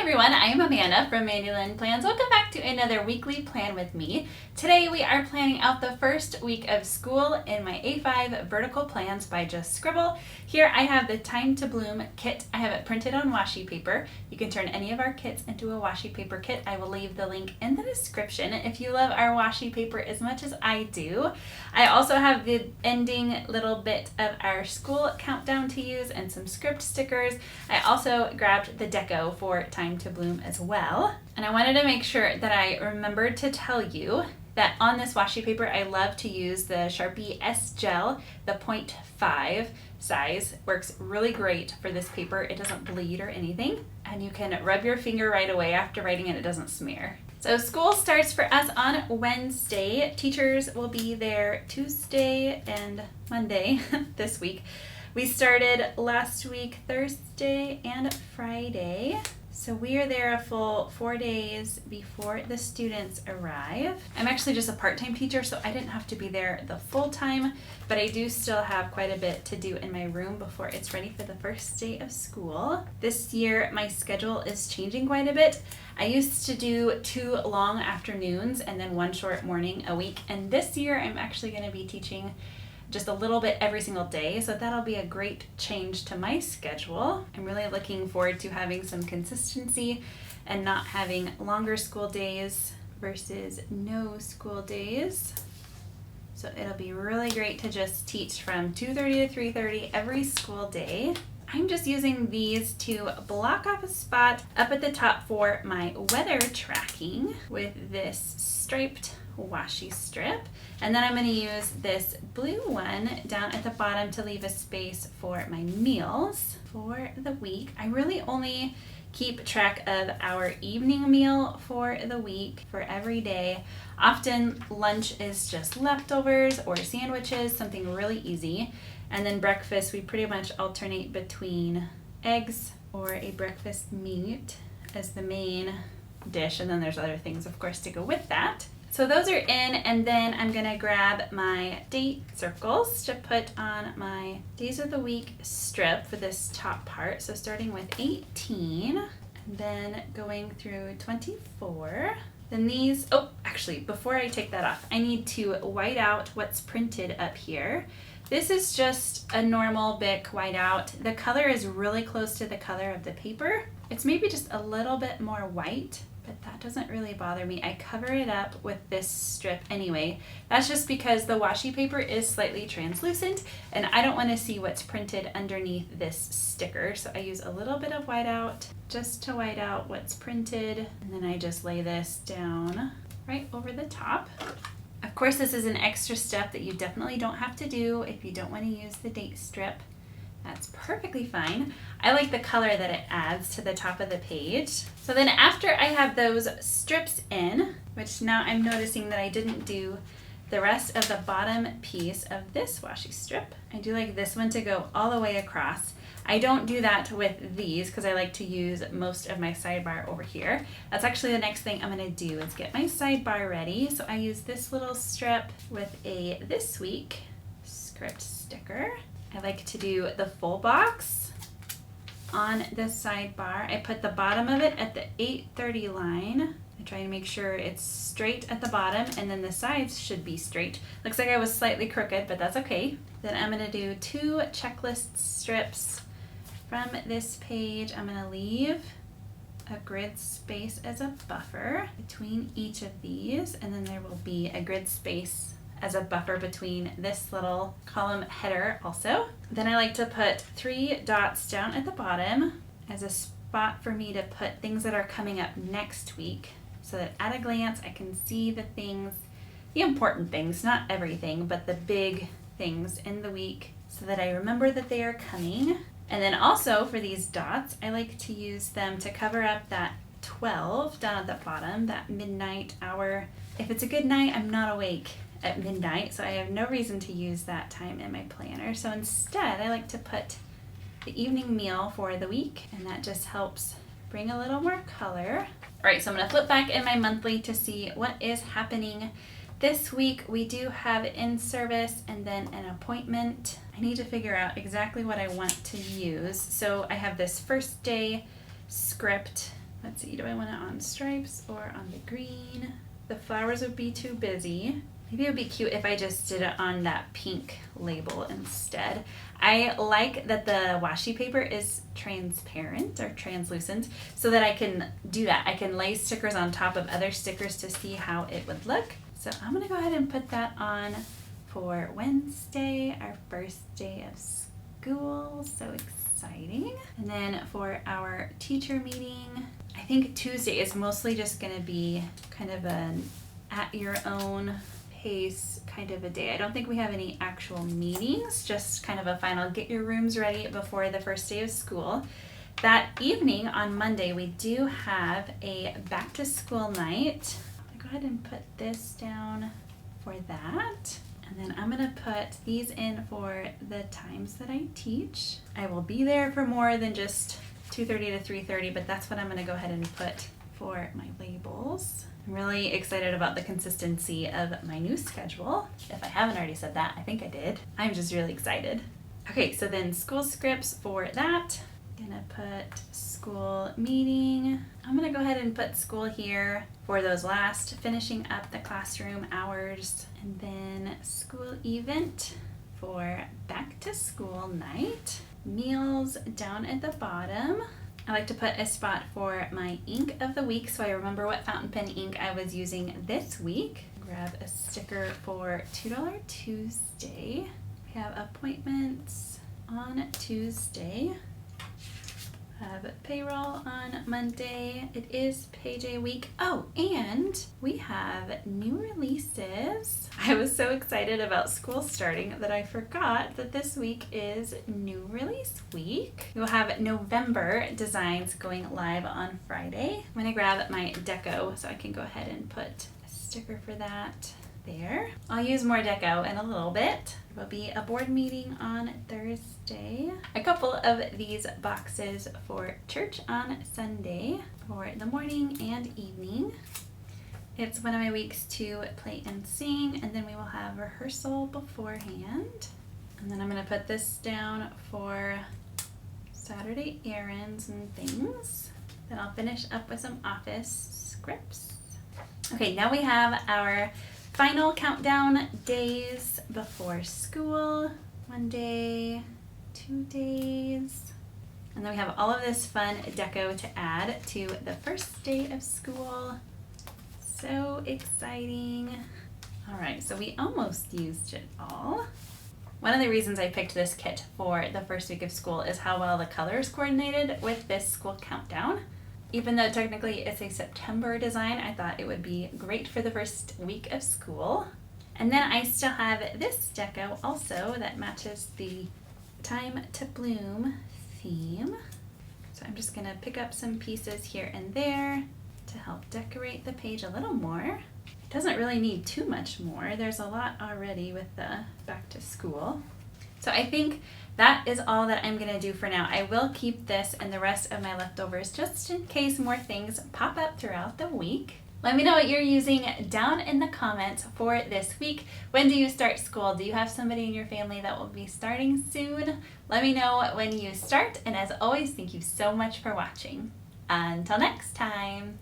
everyone, I am Amanda from Mandy Plans. Welcome back to another weekly plan with me. Today we are planning out the first week of school in my A5 vertical plans by Just Scribble. Here I have the Time to Bloom kit. I have it printed on washi paper. You can turn any of our kits into a washi paper kit. I will leave the link in the description if you love our washi paper as much as I do. I also have the ending little bit of our school countdown to use and some script stickers. I also grabbed the deco for Time to Bloom as well. And I wanted to make sure that I remembered to tell you that on this washi paper, I love to use the Sharpie S Gel, the 0.5 size. Works really great for this paper. It doesn't bleed or anything, and you can rub your finger right away after writing it. It doesn't smear. So school starts for us on Wednesday. Teachers will be there Tuesday and Monday this week. We started last week Thursday and Friday. So we are there a full 4 days before the students arrive. I'm actually just a part-time teacher, so I didn't have to be there the full time, but I do still have quite a bit to do in my room before it's ready for the first day of school. This year, my schedule is changing quite a bit. I used to do 2 long afternoons and then 1 short morning a week, and this year I'm actually going to be teaching just a little bit every single day, so that'll be a great change to my schedule. I'm really looking forward to having some consistency and not having longer school days versus no school days. So it'll be really great to just teach from 2:30 to 3:30 every school day. I'm just using these to block off a spot up at the top for my weather tracking with this striped washi strip, and then I'm going to use this blue one down at the bottom to leave a space for my meals for the week. I really only keep track of our evening meal for the week for every day. Often lunch is just leftovers or sandwiches, something really easy, and then breakfast we pretty much alternate between eggs or a breakfast meat as the main dish, and then there's other things of course to go with that. So those are in, and then I'm gonna grab my date circles to put on my days of the week strip for this top part. So starting with 18, and then going through 24. Then these, oh, actually, before I take that off, I need to white out what's printed up here. This is just a normal Bic whiteout. The color is really close to the color of the paper. It's maybe just a little bit more white, but that doesn't really bother me. I cover it up with this strip anyway. That's just because the washi paper is slightly translucent and I don't want to see what's printed underneath this sticker. So I use a little bit of whiteout just to white out what's printed, and then I just lay this down right over the top. Of course, this is an extra step that you definitely don't have to do if you don't want to use the date strip. That's perfectly fine. I like the color that it adds to the top of the page. So then after I have those strips in, which now I'm noticing that I didn't do the rest of the bottom piece of this washi strip. I do like this one to go all the way across. I don't do that with these because I like to use most of my sidebar over here. That's actually the next thing I'm gonna do is get my sidebar ready. So I use this little strip with a This Week script sticker. I like to do the full box on the sidebar. I put the bottom of it at the 8:30 line. I try to make sure it's straight at the bottom, and then the sides should be straight. Looks like I was slightly crooked, but that's okay. Then I'm gonna do 2 checklist strips from this page. I'm gonna leave a grid space as a buffer between each of these, and then there will be a grid space as a buffer between this little column header also. Then I like to put 3 dots down at the bottom as a spot for me to put things that are coming up next week, so that at a glance I can see the things, the important things, not everything, but the big things in the week, so that I remember that they are coming. And then also for these dots, I like to use them to cover up that 12 down at the bottom, that midnight hour. If it's a good night, I'm not awake at midnight, so I have no reason to use that time in my planner. So instead, I like to put the evening meal for the week, and that just helps bring a little more color. All right, so I'm gonna flip back in my monthly to see what is happening this week. We do have in-service and then an appointment. I need to figure out exactly what I want to use. So I have this first day script Let's see, do I want it on stripes or on the green? The flowers would be too busy. Maybe it would be cute if I just did it on that pink label instead. I like that the washi paper is transparent or translucent so that I can do that. I can lay stickers on top of other stickers to see how it would look. So I'm gonna go ahead and put that on for Wednesday, our first day of school. So exciting. And then for our teacher meeting, I think Tuesday is mostly just gonna be kind of an at your own pace kind of a day. I don't think we have any actual meetings, just kind of a final get your rooms ready before the first day of school. That evening on Monday, we do have a back to school night. I'm gonna go ahead and put this down for that. And then I'm gonna put these in for the times that I teach. I will be there for more than just 2:30 to 3:30, but that's what I'm gonna go ahead and put for my labels. I'm really excited about the consistency of my new schedule. If I haven't already said that, I think I did. I'm just really excited. Okay, so then school scripts for that. Gonna put school meeting. I'm gonna go ahead and put school here for those last finishing up the classroom hours. And then school event for back to school night. Meals down at the bottom. I like to put a spot for my ink of the week so I remember what fountain pen ink I was using this week. Grab a sticker for $2 Tuesday. We have appointments on Tuesday. Have payroll on Monday. It is payday week. Oh, and we have new releases. I was so excited about school starting that I forgot that this week is new release week. We'll have November designs going live on Friday. I'm gonna grab my deco so I can go ahead and put a sticker for that there. I'll use more deco in a little bit. There will be a board meeting on Thursday. A couple of these boxes for church on Sunday for the morning and evening. It's one of my weeks to play and sing, and then we will have rehearsal beforehand. And then I'm gonna put this down for Saturday errands and things. Then I'll finish up with some office scripts. Okay, now we have our final countdown days before school. 1 day, 2 days. And then we have all of this fun deco to add to the first day of school. So exciting. All right, so we almost used it all. One of the reasons I picked this kit for the first week of school is how well the colors coordinated with this school countdown. Even though technically it's a September design, I thought it would be great for the first week of school. And then I still have this deco also that matches the Time to Bloom theme. So I'm just gonna pick up some pieces here and there to help decorate the page a little more. It doesn't really need too much more. There's a lot already with the back to school. So I think that is all that I'm gonna do for now. I will keep this and the rest of my leftovers just in case more things pop up throughout the week. Let me know what you're using down in the comments for this week. When do you start school? Do you have somebody in your family that will be starting soon? Let me know when you start, and as always, thank you so much for watching. Until next time.